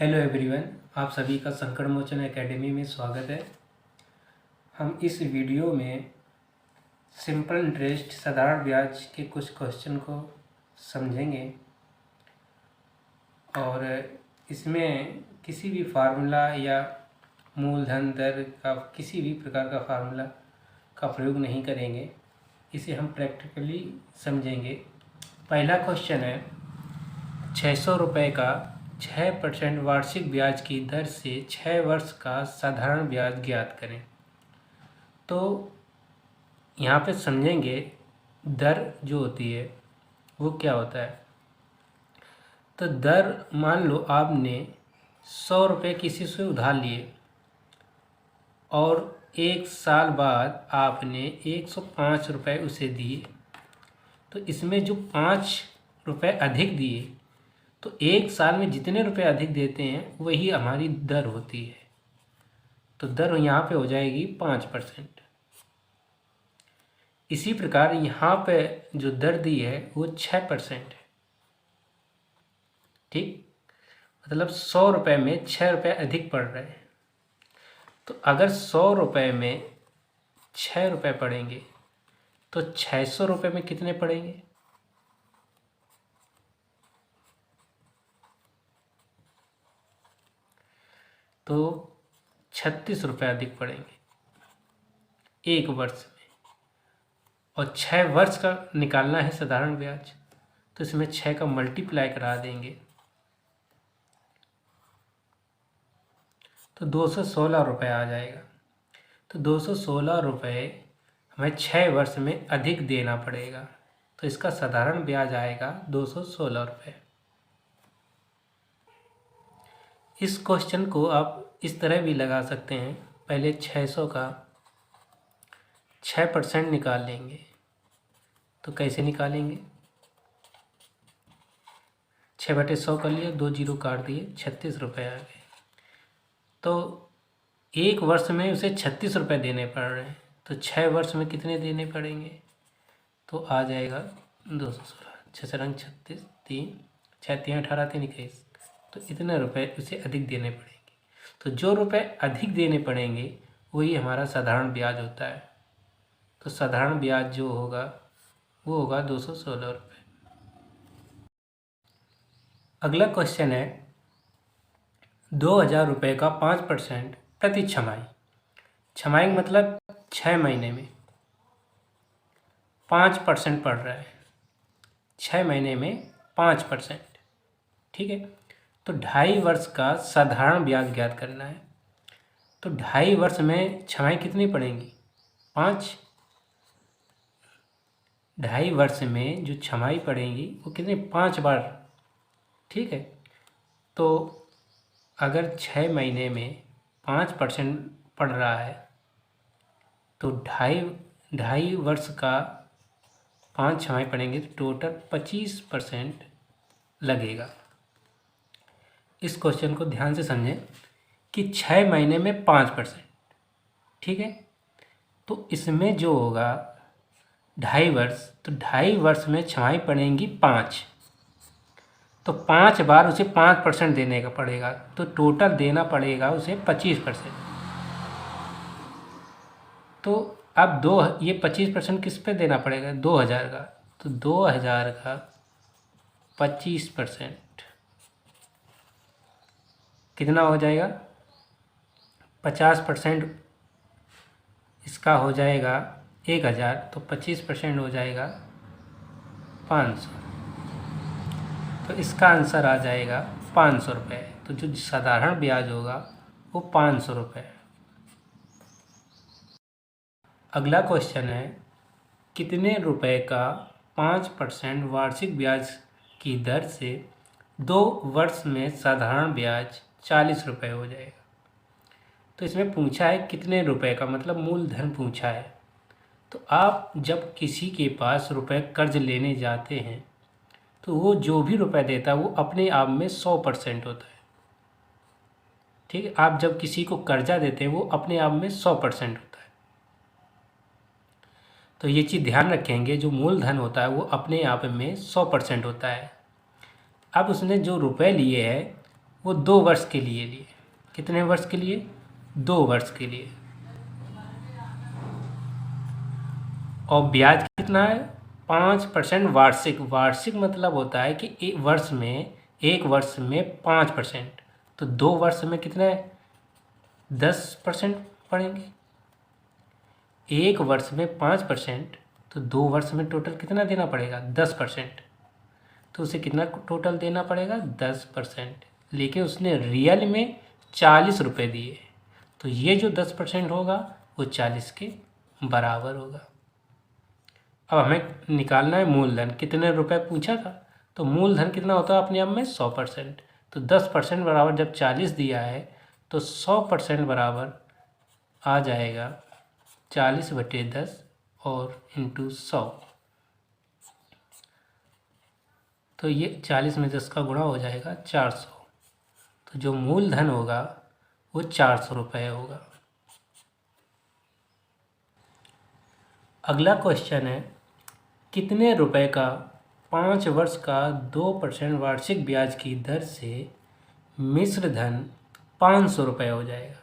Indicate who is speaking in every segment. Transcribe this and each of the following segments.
Speaker 1: Hello everyone, आप सभी का संकट मोचन एकेडमी में स्वागत है। हम इस वीडियो में सिंपल इंटरेस्ट साधारण ब्याज के कुछ क्वेश्चन को समझेंगे और इसमें किसी भी फार्मूला या मूलधन दर का किसी भी प्रकार का फार्मूला का प्रयोग नहीं करेंगे। इसे हम प्रैक्टिकली समझेंगे। पहला क्वेश्चन है 600 रुपये का 6% वार्षिक ब्याज की दर से 6 वर्ष का साधारण ब्याज ज्ञात करें। तो यहाँ पे समझेंगे दर जो होती है वो क्या होता है। तो दर, मान लो आपने 100 रुपये किसी से उधार लिए और 1 साल बाद आपने 105 रुपये उसे दिए, तो इसमें जो 5 रुपये अधिक दिए, तो 1 साल में जितने रुपए अधिक देते हैं वही हमारी दर होती है। तो दर यहाँ पे हो जाएगी 5%। इसी प्रकार यहाँ पे जो दर दी है वो 6% है। ठीक, मतलब 100 रुपये में 6 रुपये अधिक पड़ रहे हैं। तो अगर 100 रुपये में 6 रुपये पड़ेंगे तो 600 रुपये में कितने पड़ेंगे? तो 36 रुपये अधिक पड़ेंगे 1 वर्ष में। और 6 वर्ष का निकालना है साधारण ब्याज, तो इसमें 6 का मल्टीप्लाई करा देंगे तो 216 रुपये आ जाएगा। तो 216 रुपये हमें 6 वर्ष में अधिक देना पड़ेगा, तो इसका साधारण ब्याज आएगा 216 रुपये। इस क्वेश्चन को आप इस तरह भी लगा सकते हैं। पहले 600 का 6% निकाल लेंगे। तो कैसे निकालेंगे? 6/100 कर लिए, 2 जीरो काट दिए, 36 रुपये आ गए। तो 1 वर्ष में उसे 36 रुपये देने पड़ रहे हैं, तो 6 वर्ष में कितने देने पड़ेंगे? तो आ जाएगा 216, 6 रंग 36, 3 6 3 18 3 21, तो इतने रुपए उसे अधिक देने पड़ेंगे। तो जो रुपए अधिक देने पड़ेंगे वही हमारा साधारण ब्याज होता है। तो साधारण ब्याज जो होगा वो होगा 216 रुपये। अगला क्वेश्चन है 2000 रुपये का 5% प्रति छमाही। छमाही मतलब 6 महीने में 5% पड़ रहा है, 6 महीने में 5%। ठीक है, तो 2.5 वर्ष का साधारण ब्याज ज्ञात करना है। तो 2.5 वर्ष में छमाही कितनी पड़ेंगी? 5। 2.5 वर्ष में जो छमाही पड़ेंगी वो कितनी? 5 बार। ठीक है, तो अगर 6 महीने में 5% पड़ रहा है तो 2.5 वर्ष का 5 छमाही पड़ेंगे तो टोटल 25% लगेगा। इस क्वेश्चन को ध्यान से समझें कि 6 महीने में 5%। ठीक है, तो इसमें जो होगा 2.5 वर्ष, तो 2.5 वर्ष में छमाही पड़ेंगी 5, तो 5 बार उसे 5% देने का पड़ेगा, तो टोटल देना पड़ेगा उसे 25%। तो अब ये 25% किस पे देना पड़ेगा? 2000 का। तो 2000 का 25% कितना हो जाएगा? 50% इसका हो जाएगा 1000, तो 25% हो जाएगा 500। तो इसका आंसर आ जाएगा 500 रुपये। तो जो साधारण ब्याज होगा वो 500 रुपये। अगला क्वेश्चन है कितने रुपए का 5% वार्षिक ब्याज की दर से 2 वर्ष में साधारण ब्याज 40 रुपये हो जाएगा। तो इसमें पूछा है कितने रुपए का, मतलब मूलधन पूछा है। तो आप जब किसी के पास रुपए कर्ज लेने जाते हैं तो वो जो भी रुपए देता है वो अपने आप में 100% होता है। ठीक है, आप जब किसी को कर्जा देते हैं वो अपने आप में 100% होता है। तो ये चीज़ ध्यान रखेंगे, जो मूलधन होता है वो अपने आप में 100% होता है। अब उसने जो रुपए लिए हैं वो 2 वर्ष के लिए लिए। कितने वर्ष के लिए? 2 वर्ष के लिए। और ब्याज कितना है? 5% वार्षिक। वार्षिक मतलब होता है कि एक वर्ष में 5%। तो 2 वर्ष में कितना है? 10% पड़ेंगे। एक वर्ष में 5%, तो 2 वर्ष में टोटल कितना देना पड़ेगा? 10%। तो उसे कितना टोटल देना पड़ेगा? 10%। लेकिन उसने रियल में 40 रुपये दिए, तो ये जो 10% होगा वो 40 के बराबर होगा। अब हमें निकालना है मूलधन। कितने रुपए पूछा था, तो मूलधन कितना होता है अपने आप में? 100%। तो 10% बराबर जब 40 दिया है तो 100% बराबर आ जाएगा 40/10 और इंटू 100। तो ये 40 में 10 का गुणा हो जाएगा 400। तो जो मूलधन होगा वो 400 रुपये होगा। अगला क्वेश्चन है, कितने रुपए का 5 वर्ष का 2% वार्षिक ब्याज की दर से मिश्र धन 500 रुपये हो जाएगा।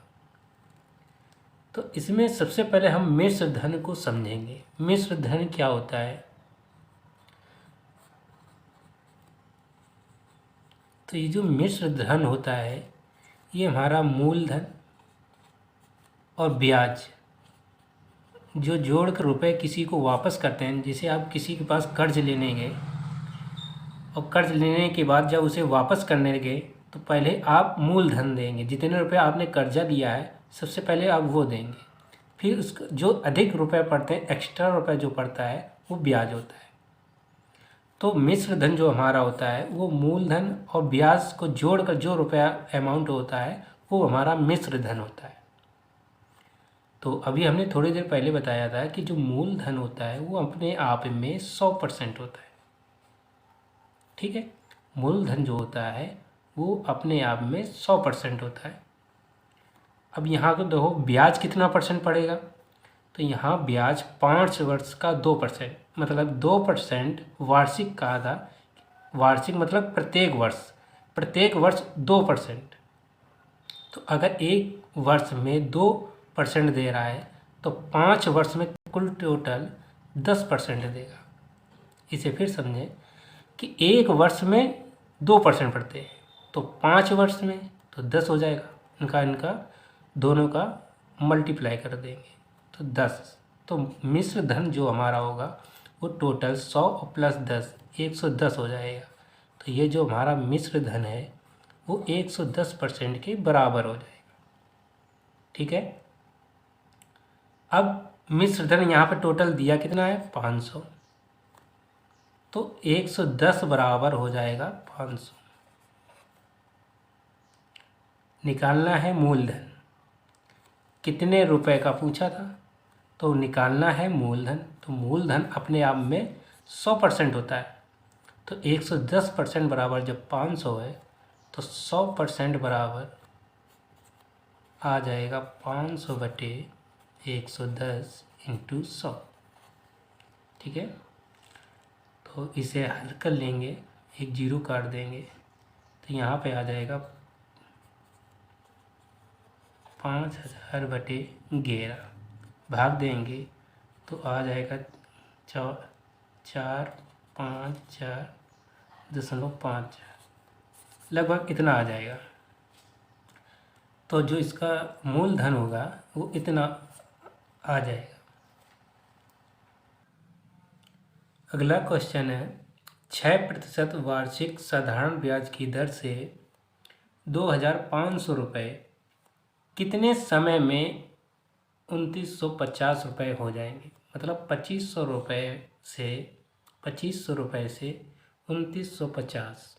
Speaker 1: तो इसमें सबसे पहले हम मिश्र धन को समझेंगे। मिश्र धन क्या होता है? तो ये जो मिश्र धन होता है ये हमारा मूलधन और ब्याज जो जोड़कर रुपए किसी को वापस करते हैं। जैसे आप किसी के पास कर्ज लेने गए और कर्ज लेने के बाद जब उसे वापस करने गए तो पहले आप मूलधन देंगे। जितने रुपए आपने कर्जा लिया है सबसे पहले आप वो देंगे, फिर उसका जो अधिक रुपए पड़ते हैं, एक्स्ट्रा रुपए जो पड़ता है वो ब्याज होता है। तो मिश्र धन जो हमारा होता है वो मूलधन और ब्याज को जोड़कर जो रुपया अमाउंट होता है वो हमारा मिश्र धन होता है। तो अभी हमने थोड़ी देर पहले बताया था कि जो मूलधन होता है वो अपने आप में 100% होता है। ठीक है, मूलधन जो होता है वो अपने आप में 100% होता है। अब यहाँ को देखो ब्याज कितना परसेंट पड़ेगा, तो यहाँ ब्याज 5 वर्ष का 2%, मतलब 2% वार्षिक कहा था। वार्षिक मतलब प्रत्येक वर्ष 2%। तो अगर एक वर्ष में 2% दे रहा है तो 5 वर्ष में कुल टोटल 10% देगा। इसे फिर समझें कि एक वर्ष में 2% पड़ते हैं, तो 5 वर्ष में तो 10 हो जाएगा। इनका दोनों का मल्टीप्लाई कर देंगे तो 10। तो मिश्र धन जो हमारा होगा वो टोटल 100 प्लस 10 110 हो जाएगा। तो ये जो हमारा मिश्र धन है वो 110% के बराबर हो जाएगा। ठीक है, अब मिश्र धन यहाँ पे टोटल दिया कितना है? 500। तो 110 बराबर हो जाएगा 500। निकालना है मूलधन। कितने रुपए का पूछा था, तो निकालना है मूलधन। तो मूलधन अपने आप में 100% होता है। तो 110% बराबर जब 500 है तो 100% बराबर आ जाएगा 500/110 इंटू 100। ठीक है, तो इसे हल कर लेंगे, एक जीरो काट देंगे तो यहाँ पे आ जाएगा 5000/11। भाग देंगे तो आ जाएगा 454.5, लगभग इतना आ जाएगा। तो जो इसका मूलधन होगा वो इतना आ जाएगा। अगला क्वेश्चन है, 6% वार्षिक साधारण ब्याज की दर से 2500 रुपये कितने समय में 2950 रुपये हो जाएंगे। मतलब 2500 रुपये से 2950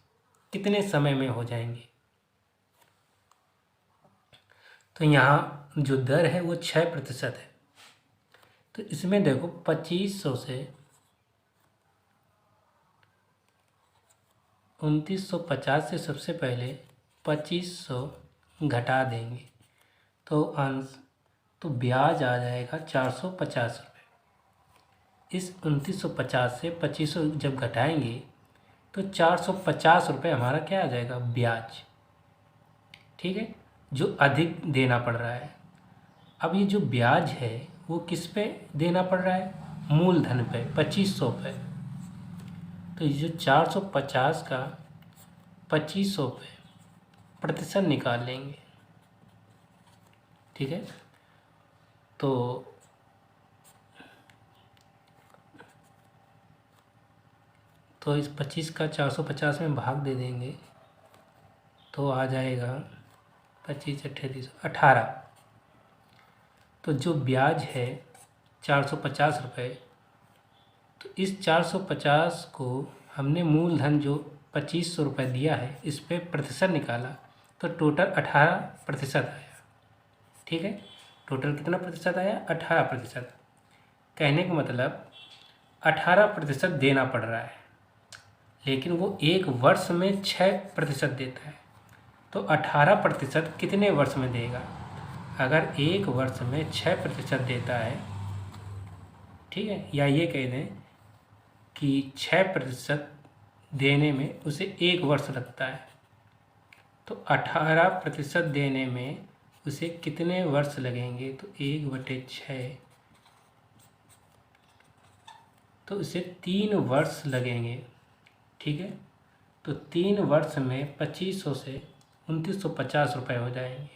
Speaker 1: कितने समय में हो जाएंगे। तो यहाँ जो दर है वो 6% है। तो इसमें देखो 2500 से 2950 से सबसे पहले 2500 घटा देंगे तो अंश तो ब्याज आ जाएगा 450 रुपये। इस 2950 से 2500 जब घटाएंगे तो 450 रुपये हमारा क्या आ जाएगा? ब्याज। ठीक है, जो अधिक देना पड़ रहा है। अब ये जो ब्याज है वो किस पे देना पड़ रहा है? मूलधन पे, 2500 पे। तो ये जो 450 का 2500 पे प्रतिशत निकाल लेंगे, ठीक है। तो इस 25 का 450 में भाग दे देंगे तो आ जाएगा 25 38 18। तो जो ब्याज है 450 रुपये, तो इस 450 को हमने मूलधन जो 2500 रुपये दिया है इस पे प्रतिशत निकाला तो टोटल 18% आया, ठीक है। टोटल कितना प्रतिशत आया? 18%। कहने का मतलब 18% देना पड़ रहा है, लेकिन वो एक वर्ष में 6% देता है। तो 18% कितने वर्ष में देगा? अगर एक वर्ष में 6% देता है, ठीक है, या ये कह दें कि 6% देने में उसे एक वर्ष लगता है, तो 18% देने में उसे कितने वर्ष लगेंगे? तो 1/6, तो उसे 3 वर्ष लगेंगे, ठीक है। तो 3 वर्ष में 2500 से 2950 रुपये हो जाएंगे।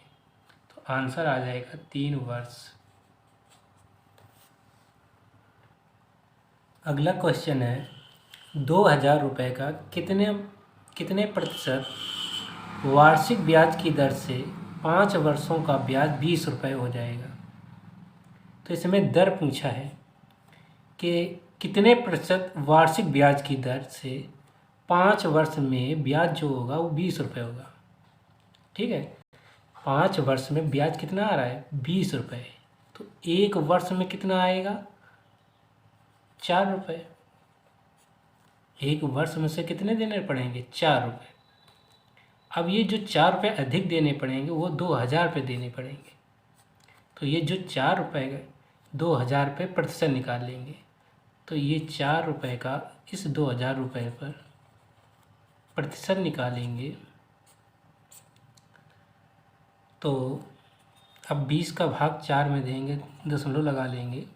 Speaker 1: तो आंसर आ जाएगा 3 वर्ष। अगला क्वेश्चन है 2000 रुपये का कितने प्रतिशत वार्षिक ब्याज की दर से 5 वर्षों का ब्याज 20 रुपये हो जाएगा। तो इसमें दर पूछा है कि कितने प्रतिशत वार्षिक ब्याज की दर से 5 वर्ष में ब्याज जो होगा वो 20 रुपये होगा, ठीक है। 5 वर्ष में ब्याज कितना आ रहा है? 20 रुपये। तो एक वर्ष में कितना आएगा? 4 रुपये। एक वर्ष में से कितने देने पड़ेंगे? 4 रुपये। अब ये जो 4 रुपये अधिक देने पड़ेंगे वो 2000 रुपये देने पड़ेंगे। तो ये जो 4 रुपये का 2000 रुपये प्रतिशत निकाल लेंगे, तो ये 4 रुपये का इस 2000 रुपये पर प्रतिशत निकालेंगे तो अब 20 का भाग 4 में देंगे, दशमलव लगा लेंगे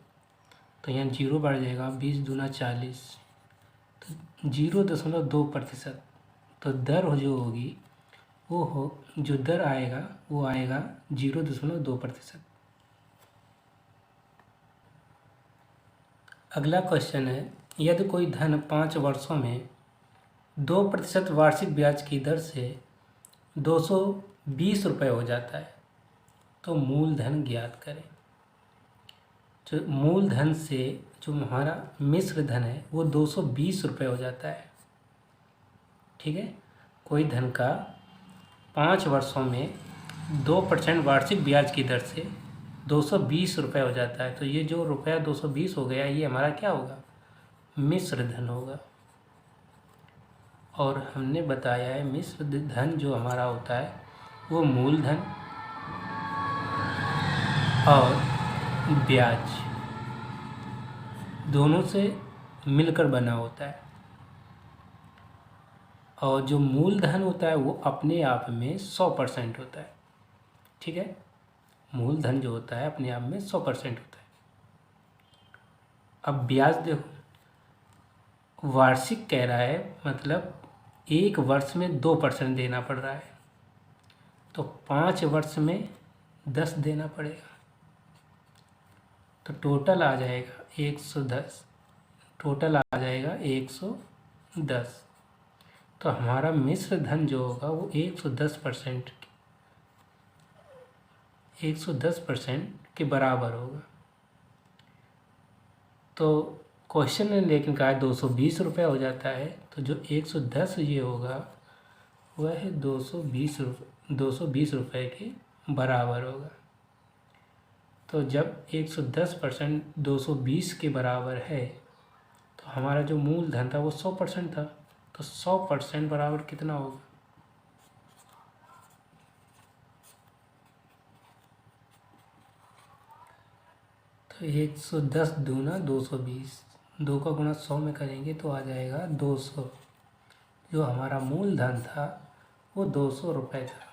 Speaker 1: तो यहाँ 0 बढ़ जाएगा। 20 दूना 40, तो 0.2%। तो दर जो होगी जो दर आएगा वो आएगा 0.2%। अगला क्वेश्चन है यदि कोई धन 5 वर्षों में 2% वार्षिक ब्याज की दर से 220 रुपये हो जाता है तो मूलधन ज्ञात करें। जो मूलधन से जो हमारा मिश्र धन है वो 220 रुपये हो जाता है, ठीक है। कोई धन का 5 वर्षों में 2% वार्षिक ब्याज की दर से 220 रुपये हो जाता है, तो ये जो रुपया 220 हो गया ये हमारा क्या होगा? मिश्र धन होगा। और हमने बताया है मिश्र धन जो हमारा होता है वो मूलधन और ब्याज दोनों से मिलकर बना होता है। और जो मूलधन होता है वो अपने आप में 100% होता है, ठीक है। मूलधन जो होता है अपने आप में 100% होता है। अब ब्याज देखो, वार्षिक कह रहा है मतलब एक वर्ष में 2% देना पड़ रहा है, तो 5 वर्ष में 10 देना पड़ेगा, तो टोटल आ जाएगा 110। टोटल आ जाएगा 110। तो हमारा मिश्र धन जो होगा वो 110% के बराबर होगा। तो क्वेश्चन ने लेकिन कहा 220 रुपये हो जाता है, तो जो 110 ये होगा वह है 220 रुपये के बराबर होगा। तो जब 110% 220 के बराबर है तो हमारा जो मूलधन था वो 100% था, तो 100% बराबर कितना होगा? तो 110 दूना 220, 2 का गुणा 100 में करेंगे तो आ जाएगा 200। जो हमारा मूलधन था वो 200 रुपये था।